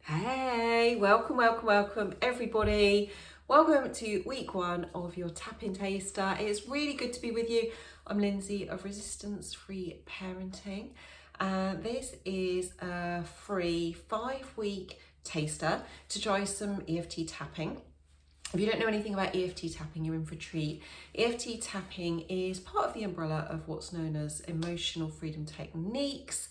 Hey, welcome everybody. Welcome to week 1 of your Tapping Taster. It's really good to be with you. I'm Lindsay of Resistance Free Parenting. This is a free 5-week taster to try some EFT tapping. If you don't know anything about EFT tapping, you're in for a treat. EFT tapping is part of the umbrella of what's known as emotional freedom techniques.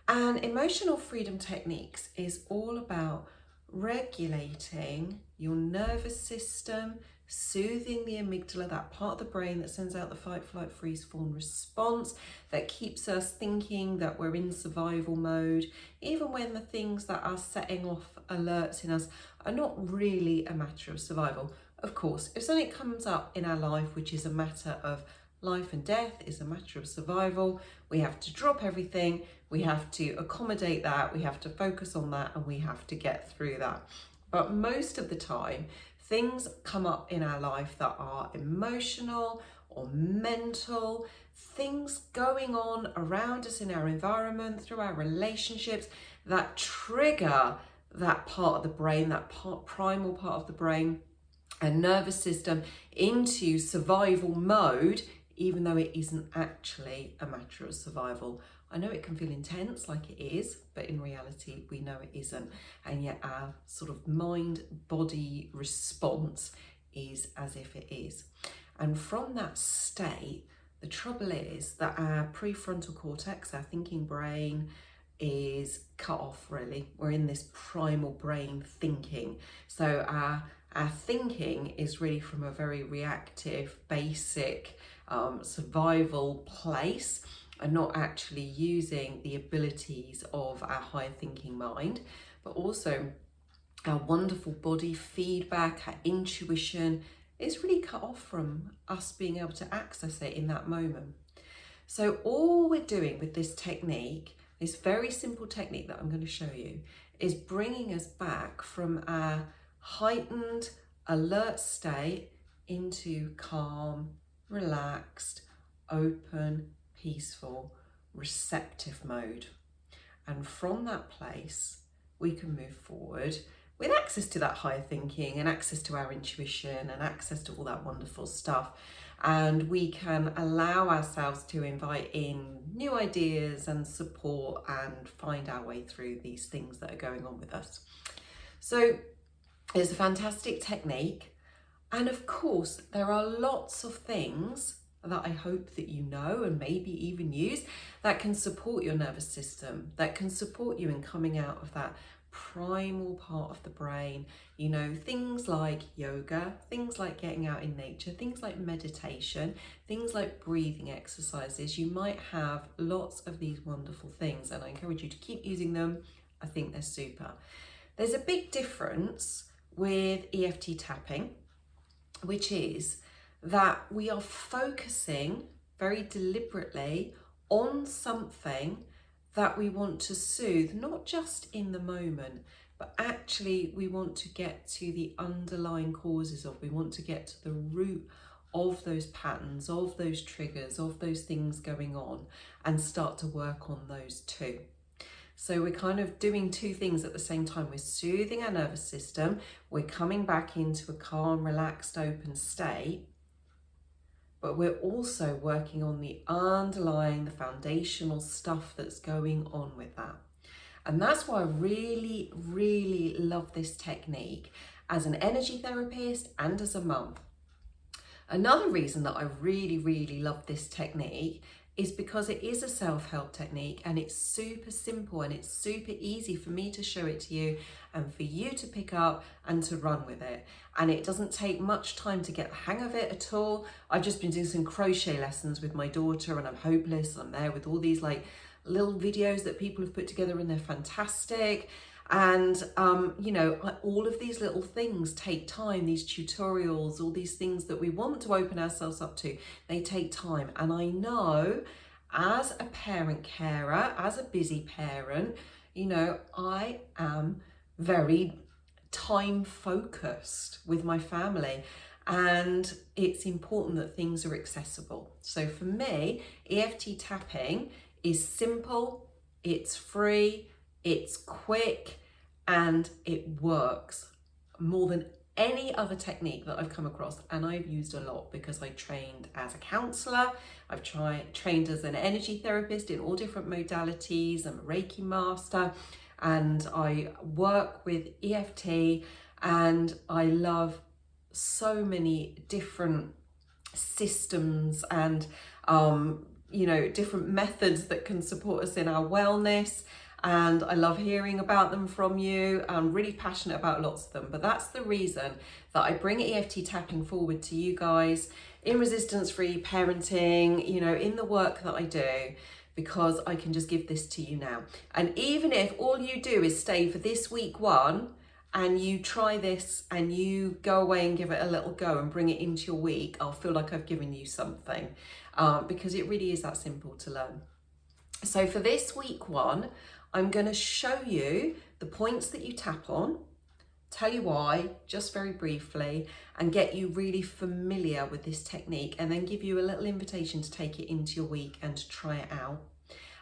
And emotional freedom techniques is all about regulating your nervous system, soothing the amygdala, that part of the brain that sends out the fight, flight, freeze, fawn response, that keeps us thinking that we're in survival mode, even when the things that are setting off alerts in us are not really a matter of survival. Of course, if something comes up in our life which is a matter of life and death, is a matter of survival, we have to drop everything, we have to accommodate that, we have to focus on that, and we have to get through that. But most of the time, things come up in our life that are emotional or mental, things going on around us in our environment, through our relationships, that trigger that part of the brain, that primal part of the brain and nervous system into survival mode, even though it isn't actually a matter of survival. I know it can feel intense like it is, but in reality we know it isn't. And yet our sort of mind-body response is as if it is. And from that state, the trouble is that our prefrontal cortex, our thinking brain, is cut off really. We're in this primal brain thinking. So our thinking is really from a very reactive, basic survival place, and not actually using the abilities of our higher thinking mind, but also our wonderful body feedback, our intuition is really cut off from us being able to access it in that moment. So all we're doing with this technique, this very simple technique that I'm going to show you, is bringing us back from our heightened, alert state into calm, relaxed, open, peaceful, receptive mode. And from that place, we can move forward with access to that higher thinking and access to our intuition and access to all that wonderful stuff. And we can allow ourselves to invite in new ideas and support and find our way through these things that are going on with us. So it's a fantastic technique. And of course, there are lots of things that I hope that you know and maybe even use that can support your nervous system, that can support you in coming out of that primal part of the brain. You know, things like yoga, things like getting out in nature, things like meditation, things like breathing exercises. You might have lots of these wonderful things, and I encourage you to keep using them. I think they're super. There's a big difference with EFT tapping, which is that we are focusing very deliberately on something that we want to soothe, not just in the moment, but actually we want to get to the underlying causes of, we want to get to the root of those patterns, of those triggers, of those things going on, and start to work on those too. So we're kind of doing two things at the same time. We're soothing our nervous system, we're coming back into a calm, relaxed, open state, but we're also working on the underlying, the foundational stuff that's going on with that. And that's why I really, really love this technique as an energy therapist and as a mum. Another reason that I really, really love this technique is because it is a self-help technique, and it's super simple and it's super easy for me to show it to you and for you to pick up and to run with it. And it doesn't take much time to get the hang of it at all. I've just been doing some crochet lessons with my daughter, and I'm hopeless. I'm there with all these like little videos that people have put together, and they're fantastic. And you know, all of these little things take time, these tutorials, all these things that we want to open ourselves up to, they take time. And I know as a parent carer, as a busy parent, you know, I am very time focused with my family, and it's important that things are accessible. So for me, EFT tapping is simple, it's free, it's quick, and it works more than any other technique that I've come across, and I've used a lot because I trained as a counsellor, I've trained as an energy therapist in all different modalities, I'm a Reiki master, and I work with EFT, and I love so many different systems and different methods that can support us in our wellness, and I love hearing about them from you. I'm really passionate about lots of them, but that's the reason that I bring EFT tapping forward to you guys in resistance-free parenting, in the work that I do, because I can just give this to you now. And even if all you do is stay for this week 1 and you try this and you go away and give it a little go and bring it into your week, I'll feel like I've given you something, because it really is that simple to learn. So for this week 1, I'm going to show you the points that you tap on, tell you why, just very briefly, and get you really familiar with this technique, and then give you a little invitation to take it into your week and to try it out.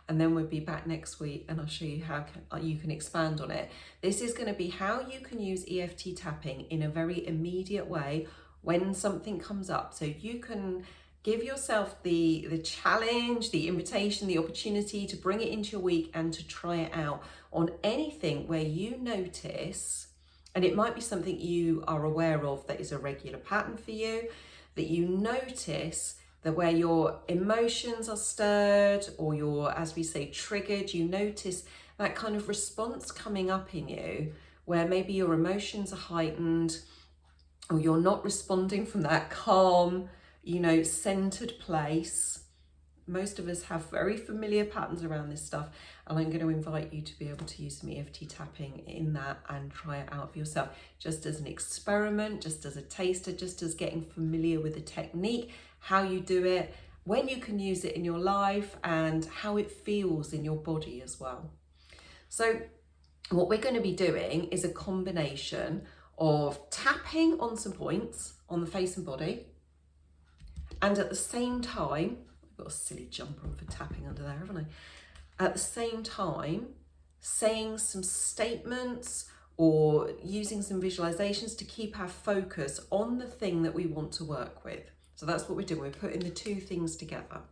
And then we'll be back next week and I'll show you how you can expand on it. This is going to be how you can use EFT tapping in a very immediate way when something comes up. So you can give yourself the challenge, the invitation, the opportunity to bring it into your week and to try it out on anything where you notice, and it might be something you are aware of that is a regular pattern for you, that you notice that where your emotions are stirred or you're, as we say, triggered, you notice that kind of response coming up in you where maybe your emotions are heightened or you're not responding from that calm, centered place. Most of us have very familiar patterns around this stuff, and I'm going to invite you to be able to use some EFT tapping in that and try it out for yourself, just as an experiment, just as a taster, just as getting familiar with the technique, how you do it, when you can use it in your life, and how it feels in your body as well. So what we're going to be doing is a combination of tapping on some points on the face and body, and at the same time, I've got a silly jumper on for tapping under there, haven't I? At the same time, saying some statements or using some visualizations to keep our focus on the thing that we want to work with. So that's what we're doing. We're putting the two things together.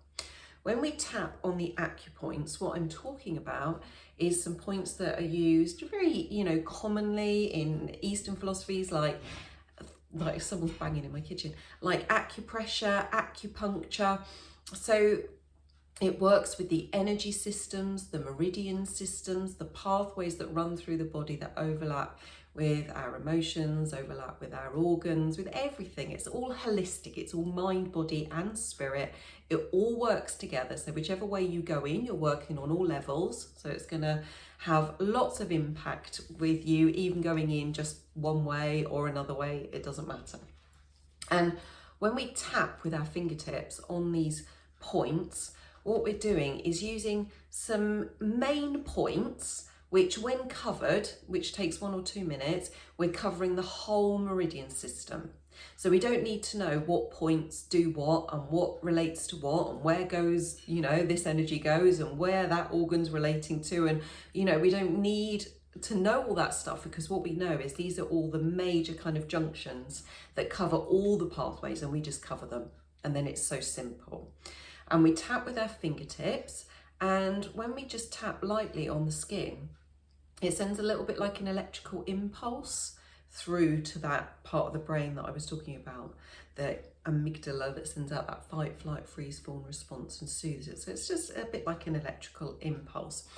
When we tap on the acupoints, what I'm talking about is some points that are used very, commonly in Eastern philosophies, like someone's banging in my kitchen, like acupressure, acupuncture. So it works with the energy systems, the meridian systems, the pathways that run through the body that overlap with our emotions, overlap with our organs, with everything. It's all holistic. It's all mind, body and spirit. It all works together. So whichever way you go in, you're working on all levels. So it's going to have lots of impact with you, even going in just one way or another way, it doesn't matter. And when we tap with our fingertips on these points, what we're doing is using some main points, which when covered, which takes 1 or 2 minutes, we're covering the whole meridian system. So we don't need to know what points do what and what relates to what and where goes, this energy goes and where that organ's relating to. And, we don't need to know all that stuff, because what we know is these are all the major kind of junctions that cover all the pathways, and we just cover them. And then it's so simple. And we tap with our fingertips, and when we just tap lightly on the skin, it sends a little bit like an electrical impulse through to that part of the brain that I was talking about, the amygdala, that sends out that fight, flight, freeze, fawn response and soothes it. So it's just a bit like an electrical impulse.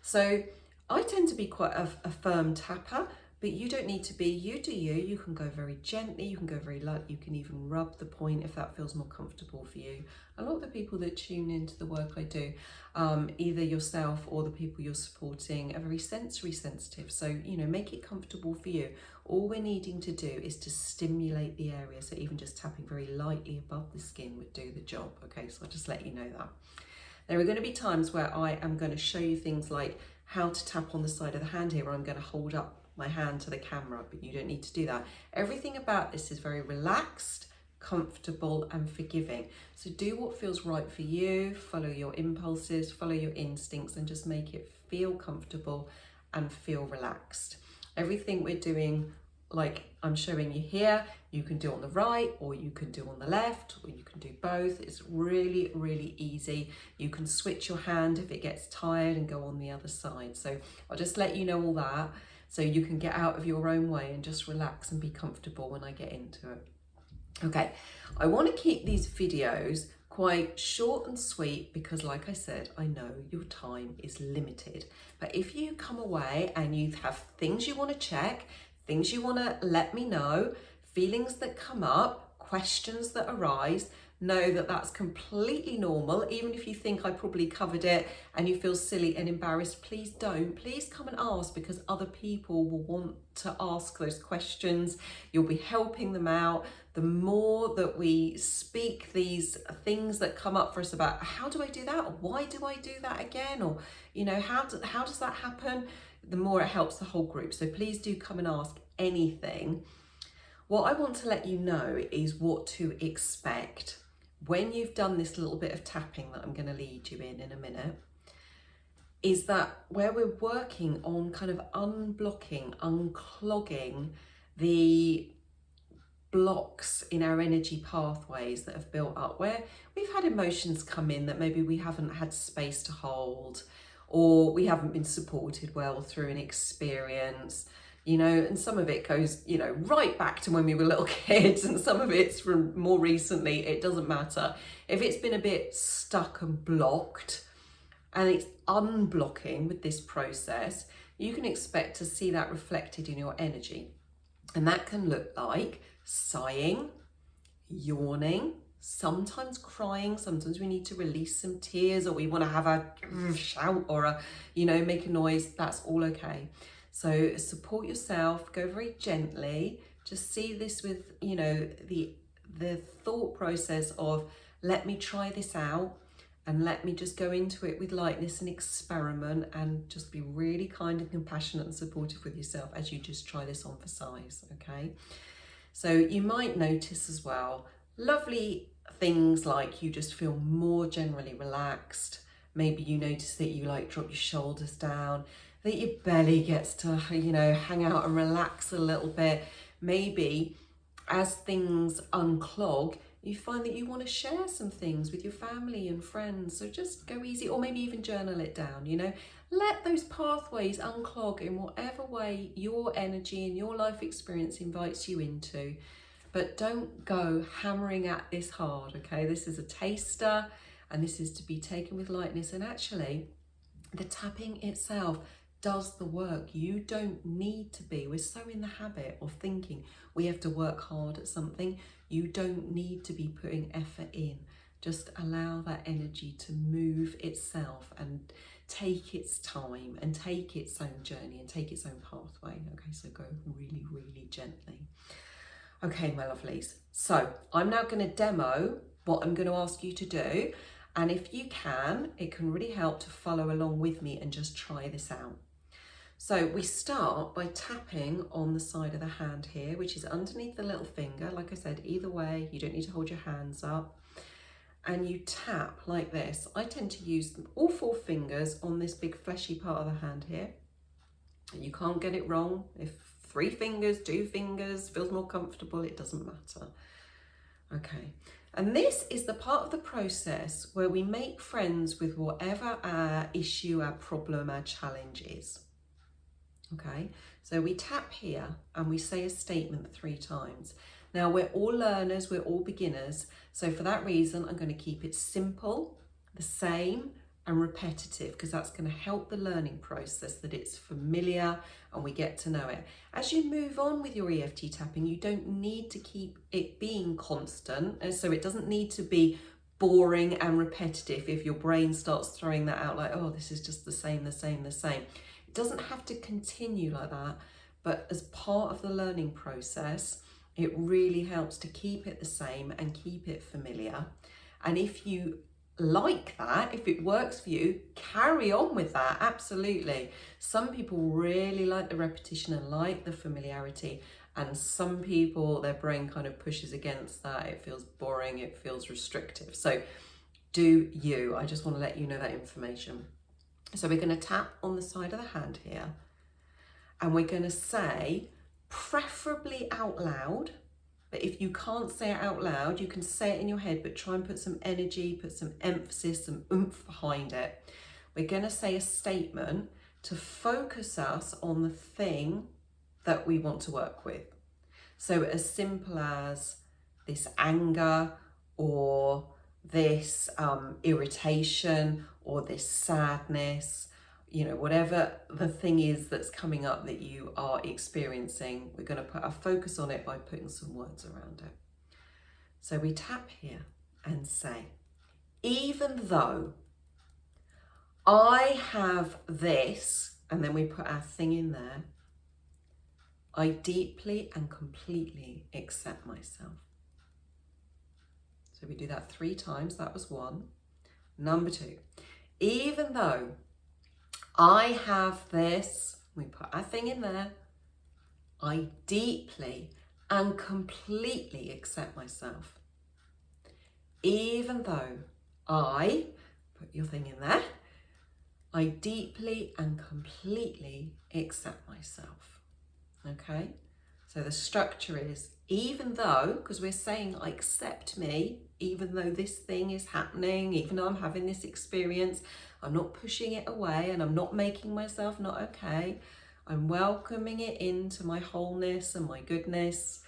So I tend to be quite a firm tapper, but you don't need to be. You do you. You can go very gently, you can go very light, you can even rub the point if that feels more comfortable for you. A lot of the people that tune into the work I do, either yourself or the people you're supporting, are very sensory sensitive. So, make it comfortable for you. All we're needing to do is to stimulate the area. So even just tapping very lightly above the skin would do the job. Okay, so I'll just let you know that. There are going to be times where I am going to show you things like how to tap on the side of the hand here, where I'm going to hold up my hand to the camera, but you don't need to do that. Everything about this is very relaxed, comfortable and forgiving. So do what feels right for you, follow your impulses, follow your instincts, and just make it feel comfortable and feel relaxed. Everything we're doing, like I'm showing you here, you can do on the right, or you can do on the left, or you can do both. It's really, really easy. You can switch your hand if it gets tired and go on the other side. So I'll just let you know all that so you can get out of your own way and just relax and be comfortable when I get into it. Okay, I want to keep these videos quite short and sweet because, like I said, I know your time is limited. But if you come away and you have things you want to check, things you want to let me know, feelings that come up, questions that arise, know that that's completely normal. Even if you think I probably covered it and you feel silly and embarrassed, please don't. Please come and ask, because other people will want to ask those questions. You'll be helping them out. The more that we speak these things that come up for us about how do I do that, or why do I do that again, or how does that happen, the more it helps the whole group. So please do come and ask anything. What I want to let you know is what to expect when you've done this little bit of tapping that I'm going to lead you in a minute, is that where we're working on kind of unblocking, unclogging the blocks in our energy pathways that have built up, where we've had emotions come in that maybe we haven't had space to hold, or we haven't been supported well through an experience, and some of it goes, right back to when we were little kids, and some of it's from more recently. It doesn't matter. If it's been a bit stuck and blocked and it's unblocking with this process, you can expect to see that reflected in your energy. And that can look like sighing, yawning, sometimes crying. Sometimes we need to release some tears, or we want to have a shout or make a noise. That's all okay. So support yourself, go very gently. Just see this with, the thought process of, let me try this out and let me just go into it with lightness and experiment, and just be really kind and compassionate and supportive with yourself as you just try this on for size, okay? So you might notice as well, lovely things like you just feel more generally relaxed. Maybe you notice that you drop your shoulders down, that your belly gets to, hang out and relax a little bit. Maybe as things unclog, you find that you want to share some things with your family and friends. So just go easy, or maybe even journal it down, Let those pathways unclog in whatever way your energy and your life experience invites you into. But don't go hammering at this hard, okay? This is a taster, and this is to be taken with lightness. And actually, the tapping itself does the work. You don't need to be. We're so in the habit of thinking we have to work hard at something. You don't need to be putting effort in. Just allow that energy to move itself and take its time and take its own journey and take its own pathway. Okay, so go really, really gently. Okay, my lovelies. So I'm now going to demo what I'm going to ask you to do. And if you can, it can really help to follow along with me and just try this out. So we start by tapping on the side of the hand here, which is underneath the little finger. Like I said, either way, you don't need to hold your hands up. And you tap like this. I tend to use all 4 fingers on this big fleshy part of the hand here. You can't get it wrong. If 3 fingers, 2 fingers feels more comfortable, it doesn't matter. Okay. And this is the part of the process where we make friends with whatever our issue, our problem, our challenge is. Okay, so we tap here and we say a statement 3 times. Now, we're all learners, we're all beginners. So for that reason, I'm going to keep it simple, the same, and repetitive, because that's going to help the learning process, that it's familiar and we get to know it. As you move on with your EFT tapping, you don't need to keep it being constant. And so it doesn't need to be boring and repetitive if your brain starts throwing that out like, oh, this is just the same. It doesn't have to continue like that, but as part of the learning process, it really helps to keep it the same and keep it familiar. And if you like that, if it works for you, carry on with that, absolutely. Some people really like the repetition and like the familiarity, and some people, their brain kind of pushes against that. It feels boring, it feels restrictive. So do you. I just want to let you know that information. So we're going to tap on the side of the hand here. and we're going to say, preferably out loud, but if you can't say it out loud, you can say it in your head, but try and put some energy, put some emphasis, some oomph behind it. We're going to say a statement to focus us on the thing that we want to work with. So as simple as this anger, or this irritation, or this sadness, you know, whatever the thing is that's coming up that you are experiencing, we're going to put our focus on it by putting some words around it. So we tap here and say, even though I have this, and then we put our thing in there, I deeply and completely accept myself. So we do that 3 times. That was 1. Number 2, even though I have this, we put our thing in there, I deeply and completely accept myself. Even though I, put your thing in there, I deeply and completely accept myself. Okay, so the structure is, even though, because we're saying I accept me, even though this thing is happening, even though I'm having this experience, I'm not pushing it away and I'm not making myself not okay. I'm welcoming it into my wholeness and my goodness,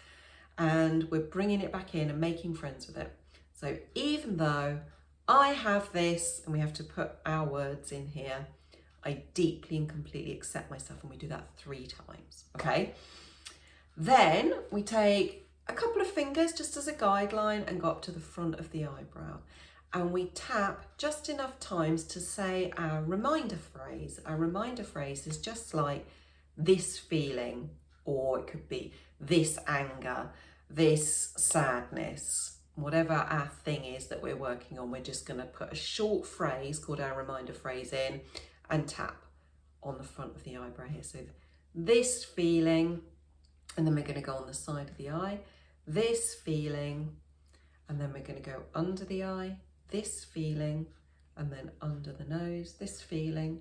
and we're bringing it back in and making friends with it. So even though I have this, and we have to put our words in here, I deeply and completely accept myself, and we do that 3 times, okay? Then we take a couple of fingers just as a guideline and go up to the front of the eyebrow, and we tap just enough times to say our reminder phrase. Our reminder phrase is just like this feeling, or it could be this anger, this sadness, whatever our thing is that we're working on. We're just going to put a short phrase called our reminder phrase in and tap on the front of the eyebrow here. So this feeling, and then we're going to go on the side of the eye, this feeling, and then we're going to go under the eye, this feeling, and then under the nose, this feeling,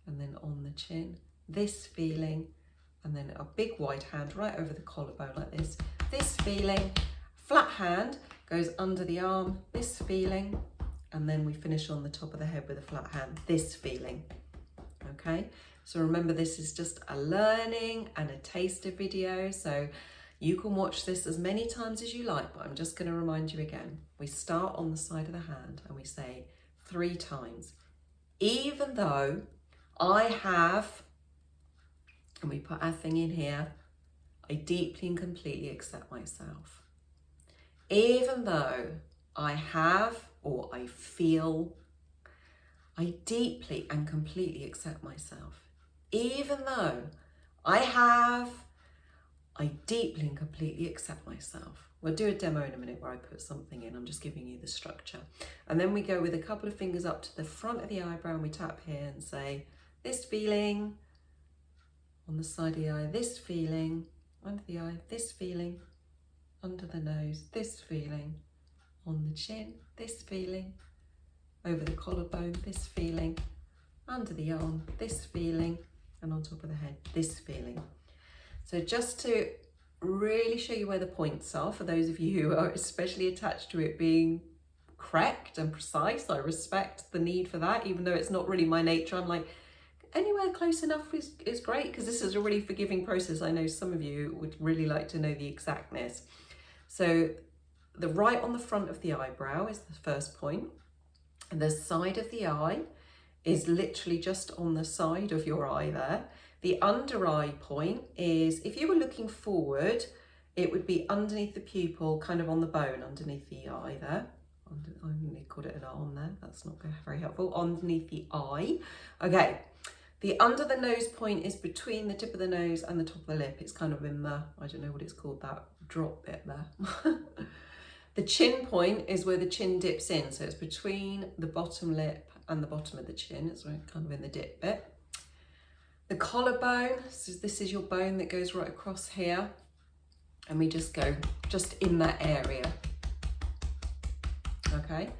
and then on the chin, this feeling, and then a big wide hand right over the collarbone like this feeling, flat hand goes under the arm, this feeling, and then we finish on the top of the head with a flat hand, this feeling. Okay, so remember, this is just a learning and a taster video, so you can watch this as many times as you like, but I'm just going to remind you again. We start on the side of the hand and we say 3 times, even though I have, and we put our thing in here, I deeply and completely accept myself. Even though I have, or I feel, I deeply and completely accept myself. Even though I have, I deeply and completely accept myself. We'll do a demo in a minute where I put something in. I'm just giving you the structure. And then we go with a couple of fingers up to the front of the eyebrow and we tap here and say, this feeling, on the side of the eye, this feeling, under the eye, this feeling, under the nose, this feeling, on the chin, this feeling, over the collarbone, this feeling, under the arm, this feeling, and on top of the head, this feeling. So just to really show you where the points are, for those of you who are especially attached to it being correct and precise, I respect the need for that, even though it's not really my nature. I'm like, anywhere close enough is great, because this is a really forgiving process. I know some of you would really like to know the exactness. So the right on the front of the eyebrow is the first point. And the side of the eye is literally just on the side of your eye there. The under eye point is, if you were looking forward, it would be underneath the pupil, kind of on the bone underneath the eye there. I nearly called it an arm there. That's not very helpful. Underneath the eye. Okay. The under the nose point is between the tip of the nose and the top of the lip. It's kind of in the, I don't know what it's called, that drop bit there. The chin point is where the chin dips in. So it's between the bottom lip and the bottom of the chin. It's kind of in the dip bit. The collarbone, so this is your bone that goes right across here. And we just go just in that area. Okay.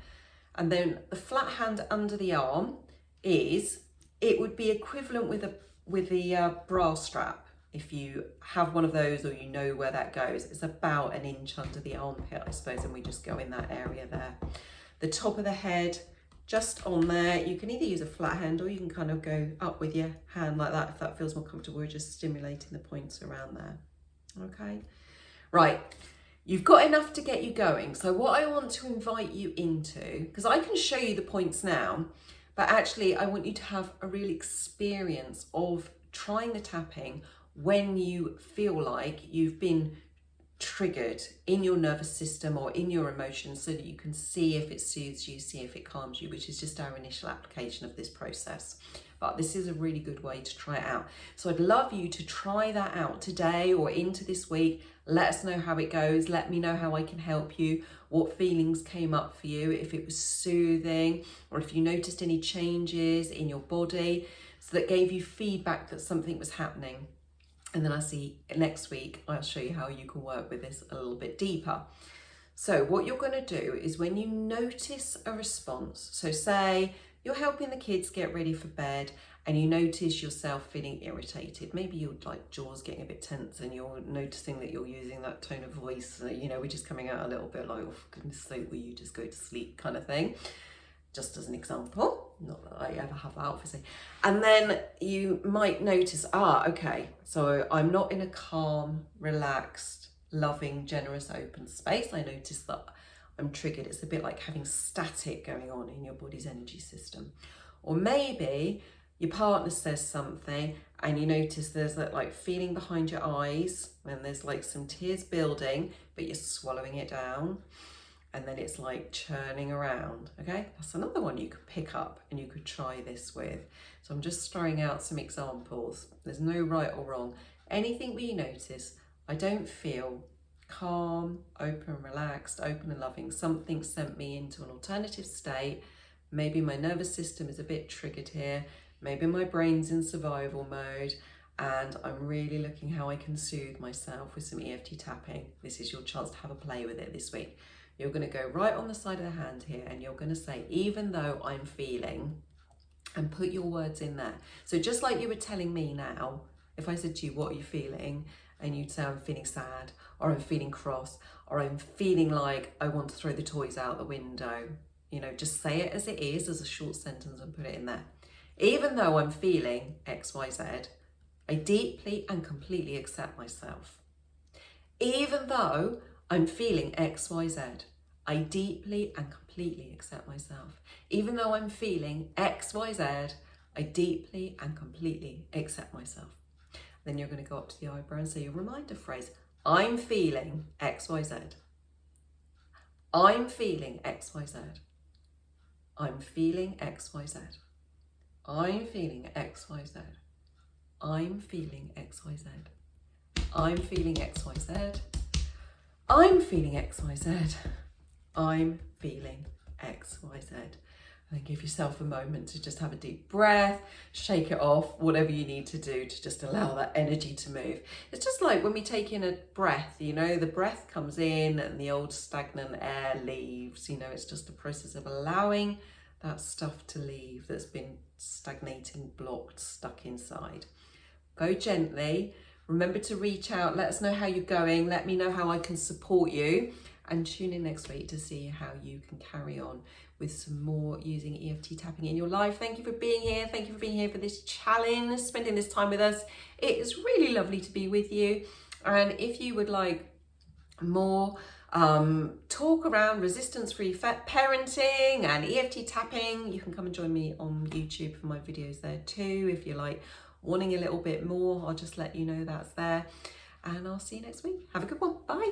And then the flat hand under the arm is, it would be equivalent with the bra strap. if you have one of those or you know where that goes, it's about 1 inch under the armpit, I suppose, and we just go in that area there. The top of the head, just on there. You can either use a flat hand or you can kind of go up with your hand like that if that feels more comfortable. We're just stimulating the points around there. Okay, right. You've got enough to get you going. So what I want to invite you into, because I can show you the points now, but actually I want you to have a real experience of trying the tapping when you feel like you've been triggered in your nervous system or in your emotions, so that you can see if it soothes you, see if it calms you, which is just our initial application of this process. But this is a really good way to try it out. So I'd love you to try that out today or into this week. Let us know how it goes. Let me know how I can help you, what feelings came up for you, if it was soothing, or if you noticed any changes in your body, so that gave you feedback that something was happening. And then I see next week, I'll show you how you can work with this a little bit deeper. So what you're going to do is when you notice a response, so say you're helping the kids get ready for bed and you notice yourself feeling irritated. Maybe your jaw's getting a bit tense and you're noticing that you're using that tone of voice, which is coming out a little bit like, oh, for goodness sake, will you just go to sleep kind of thing. Just as an example, not that I ever have that obviously. And then you might notice, okay, so I'm not in a calm, relaxed, loving, generous, open space. I notice that I'm triggered. It's a bit like having static going on in your body's energy system. Or maybe your partner says something and you notice there's that like feeling behind your eyes and there's like some tears building, but you're swallowing it down. And then it's like churning around, okay? That's another one you could pick up and you could try this with. So I'm just throwing out some examples. There's no right or wrong. Anything where you notice, I don't feel calm, open, relaxed, open and loving. Something sent me into an alternative state. Maybe my nervous system is a bit triggered here. Maybe my brain's in survival mode. And I'm really looking how I can soothe myself with some EFT tapping. This is your chance to have a play with it this week. You're going to go right on the side of the hand here and you're going to say, even though I'm feeling, and put your words in there. So just like you were telling me now, if I said to you, what are you feeling? And you'd say, I'm feeling sad, or I'm feeling cross, or I'm feeling like I want to throw the toys out the window. Just say it as it is, as a short sentence, and put it in there. Even though I'm feeling X, Y, Z, I deeply and completely accept myself. Even though I'm feeling X, Y, Z, I deeply and completely accept myself. Even though I'm feeling X, Y, Z, I deeply and completely accept myself. Then you're going to go up to the eyebrow and say your reminder phrase. I'm feeling X, Y, Z. I'm feeling X, Y, Z. I'm feeling X, Y, Z. I'm feeling X, Y, Z. I'm feeling X, Y, Z. I'm feeling X, Y, Z. I'm feeling X, Y, Z. I'm feeling X, Y, Z. And then give yourself a moment to just have a deep breath, shake it off, whatever you need to do to just allow that energy to move. It's just like when we take in a breath, the breath comes in and the old stagnant air leaves. It's just a process of allowing that stuff to leave that's been stagnating, blocked, stuck inside. Go gently. Remember to reach out. Let us know how you're going. Let me know how I can support you. And tune in next week to see how you can carry on with some more using EFT tapping in your life. Thank you for being here. Thank you for being here for this challenge, spending this time with us. It is really lovely to be with you. And if you would like more talk around resistance-free parenting and EFT tapping, you can come and join me on YouTube for my videos there too. If you're like wanting a little bit more, I'll just let you know that's there. And I'll see you next week. Have a good one. Bye.